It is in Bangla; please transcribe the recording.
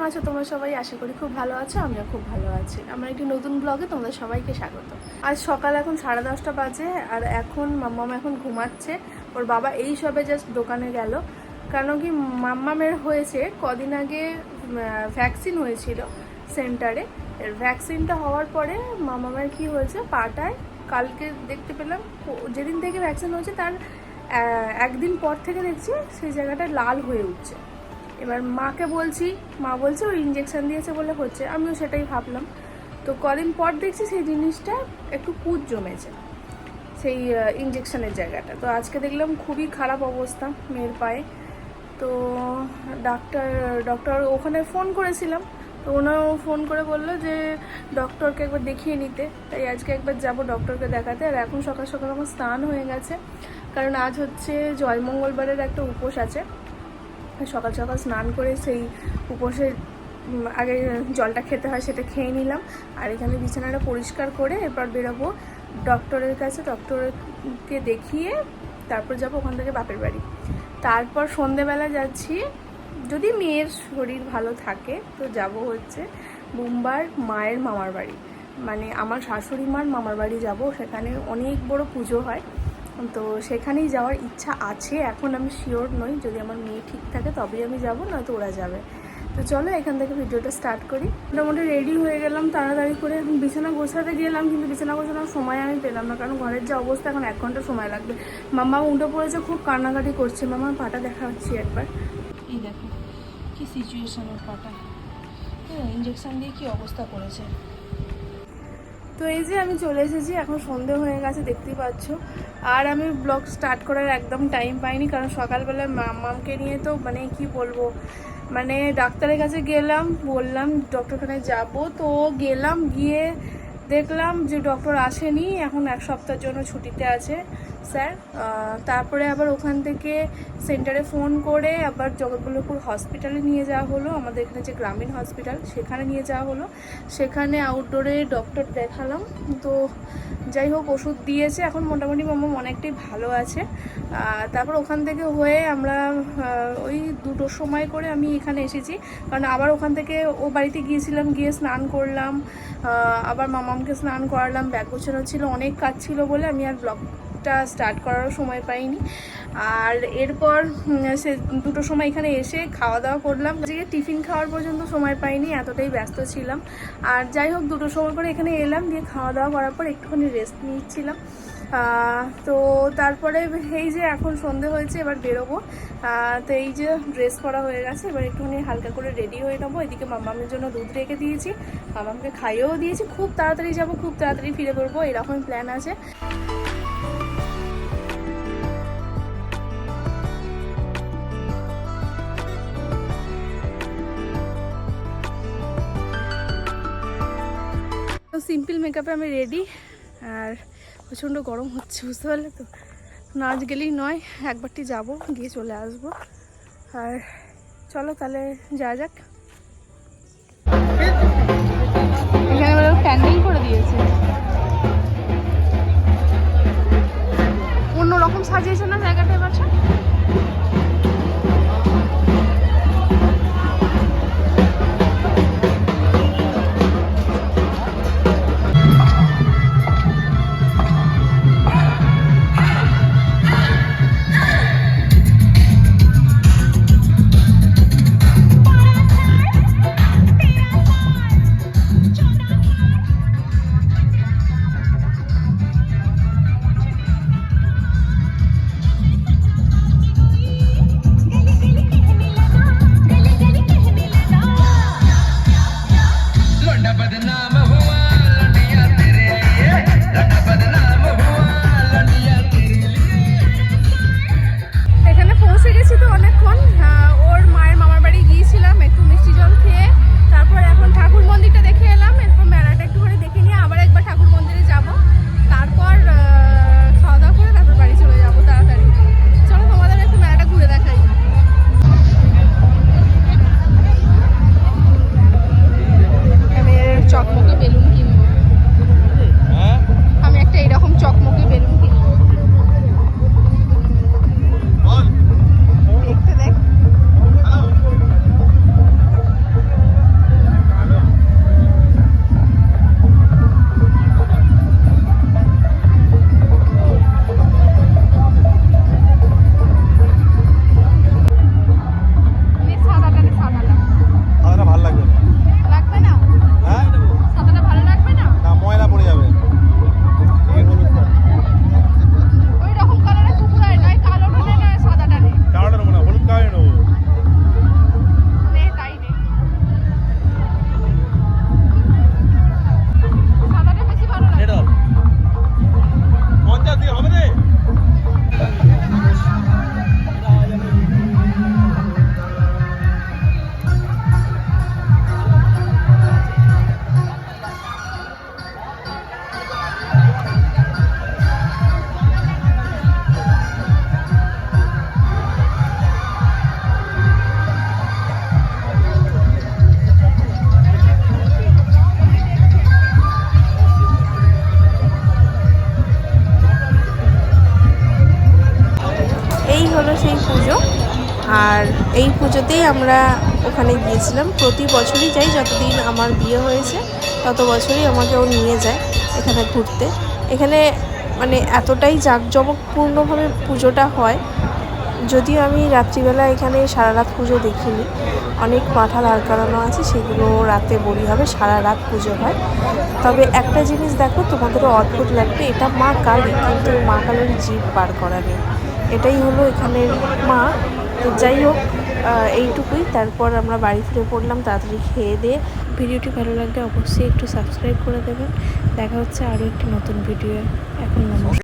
আছো তোমরা সবাই? আশা করি খুব ভালো আছো, আমিও খুব ভালো আছি। আমার একটি নতুন ব্লগে তোমাদের সবাইকে স্বাগত। আজ সকাল এখন 10:30 বাজে, আর এখন মাম্মাম এখন ঘুমাচ্ছে। ওর বাবা এই সবে জাস্ট দোকানে গেল, কারণ কি মাম্মামের হয়েছে কদিন আগে ভ্যাকসিন হয়েছিল সেন্টারে। ভ্যাকসিনটা হওয়ার পরে মাম্মামের কি হয়েছে, পাটায় কালকে দেখতে পেলাম, যেদিন থেকে ভ্যাকসিন হয়েছে তার একদিন পর থেকে দেখছি সেই জায়গাটা লাল হয়ে উঠছে। এবার মাকে বলছি, মা বলছে ওই ইঞ্জেকশন দিয়েছে বলে হচ্ছে, আমিও সেটাই ভাবলাম। তো কদিন পর দেখছি সেই জিনিসটা একটু পুঁজ জমেছে সেই ইঞ্জেকশনের জায়গাটা। তো আজকে দেখলাম খুবই খারাপ অবস্থা মেয়ের পায়ে। তো ডক্টর ওখানে ফোন করেছিলাম, তো ওনাও ফোন করে বললো যে ডক্টরকে একবার দেখিয়ে নিতে। তাই আজকে একবার যাব ডক্টরকে দেখাতে। আর এখন সকাল সকাল আমার স্নান হয়ে গেছে, কারণ আজ হচ্ছে জয়মঙ্গলবারের একটা উপোস আছে। সকাল সকাল স্নান করে সেই উপোসের আগে জলটা খেতে হয়, সেটা খেয়ে নিলাম। আর এখানে বিছানাটা পরিষ্কার করে এরপর বেরোবো ডক্টরের কাছে। ডক্টরকে দেখিয়ে তারপর যাবো ওখান থেকে বাপের বাড়ি। তারপর সন্ধেবেলা যাচ্ছি, যদি মেয়ের শরীর ভালো থাকে তো যাব হচ্ছে মুম্বার মায়ের মামার বাড়ি, মানে আমার শাশুড়ি মার মামার বাড়ি যাব। সেখানে অনেক বড় পুজো হয়, তো সেখানেই যাওয়ার ইচ্ছা আছে। এখন আমি শিওর নই, যদি আমার মেয়ে ঠিক থাকে তবেই আমি যাব, নয়তো ওরা যাবে। তো চলো এখান থেকে ভিডিওটা স্টার্ট করি। মোটামুটি রেডি হয়ে গেলাম তাড়াতাড়ি করে। এখন বিছানা গোছাতে গেলাম, কিন্তু বিছানা গোছানোর সময় আমি পেলাম না, কারণ ঘরের যে অবস্থা, এখন 1 ঘন্টা সময় লাগবে। মাম্মা উঠে পড়েছে, খুব কান্নাকাটি করছে। মামার পাটা দেখা হচ্ছে একবার, এই দেখো কি সিচুয়েশনের পাটা, ইঞ্জেকশন দিয়ে কি অবস্থা করেছে। তো এই যে আমি চলে এসেছি, এখন সন্ধে হয়ে গেছে দেখতেই পাচ্ছ। আর আমি ব্লগ স্টার্ট করার একদম টাইম পাইনি, কারণ সকালবেলা মামকে নিয়ে তো মানে কি বলবো, মানে ডাক্তারের কাছে গেলাম, বললাম ডক্টরখানায় যাব। তো গেলাম, গিয়ে দেখলাম যে ডক্টর আসেনি, এখন 1 সপ্তাহের জন্য ছুটিতে আছে স্যার। তারপরে আবার ওখান থেকে সেন্টারে ফোন করে আবার জগৎবল্লভপুর হসপিটালে নিয়ে যাওয়া হলো, আমাদের এখানে যে গ্রামীণ হসপিটাল সেখানে নিয়ে যাওয়া হলো। সেখানে আউটডোরে ডক্টর দেখালাম। তো যাই হোক, ওষুধ দিয়েছে, এখন মোটামুটি মাম্মা অনেকটাই ভালো আছে। তারপর ওখান থেকে হয়ে আমরা ওই 2টোর সময় করে আমি এখানে এসেছি, কারণ আবার ওখান থেকে ও বাড়িতে গিয়েছিলাম, গিয়ে স্নান করলাম, আবার মামামকে স্নান করালাম, ব্যাগ গোছানো ছিল, অনেক কাজ ছিল বলে আমি আর ব্লগটা স্টার্ট করারও সময় পাইনি। আর এরপর সে 2টোর সময় এখানে এসে খাওয়া দাওয়া করলাম, যে টিফিন খাওয়ার পর্যন্ত সময় পাইনি, এতটাই ব্যস্ত ছিলাম। আর যাই হোক 2টোর সময় করে এখানে এলাম, দিয়ে খাওয়া দাওয়া করার পর একটুখানি রেস্ট নিচ্ছিলাম। তো তারপরে এই যে এখন সন্ধে হয়েছে, এবার বেরোবো। তো এই যে ড্রেস পরা হয়ে গেছে, এবার একটুখানি হালকা করে রেডি হয়ে নেবো। এদিকে মামামের জন্য দুধ রেখে দিয়েছি, মামামকে খাইয়েও দিয়েছি। খুব তাড়াতাড়ি যাবো, খুব তাড়াতাড়ি ফিরে পড়বো, এরকম প্ল্যান আছে। তো সিম্পল মেকআপে আমি রেডি, আর প্রচণ্ড গরম হচ্ছে, বুঝতে পারলে তো। নাচ গেলেই নয়, একবারটি যাবো, গিয়ে চলে আসবো। আর চলো তাহলে যাওয়া যাক। এখানে প্যান্ডেল করে দিয়েছে, অন্যরকম সাজিয়েছে না জায়গাটা এবার। সেই পুজো। আর এই পুজোতেই আমরা ওখানে গিয়েছিলাম। প্রতি বছরই যাই, যতদিন আমার বিয়ে হয়েছে তত বছরই আমাকে ও নিয়ে যায় এখানে ঘুরতে। এখানে মানে এতটাই জাঁকজমকপূর্ণভাবে পুজোটা হয়, যদিও আমি রাত্রিবেলা এখানে সারা রাত পুজো দেখিনি। অনেক মাথা দাঁড় করানো আছে, সেগুলো রাতে বলি হবে, সারা রাত পুজো হয়। তবে একটা জিনিস দেখো, তোমাদেরও অদ্ভুত লাগবে, এটা মা কালী, কিন্তু মা কালীর জিভ বার করা নেই। এটাই হলো এখানের মা। তো যাই হোক, এইটুকুই। তারপর আমরা বাড়ি ফিরে পড়লাম তাড়াতাড়ি খেয়ে দিয়ে। ভিডিওটি ভালো লাগলে অবশ্যই একটু সাবস্ক্রাইব করে দেবেন। দেখা হচ্ছে আরও একটি নতুন ভিডিও। এখন নমস্কার।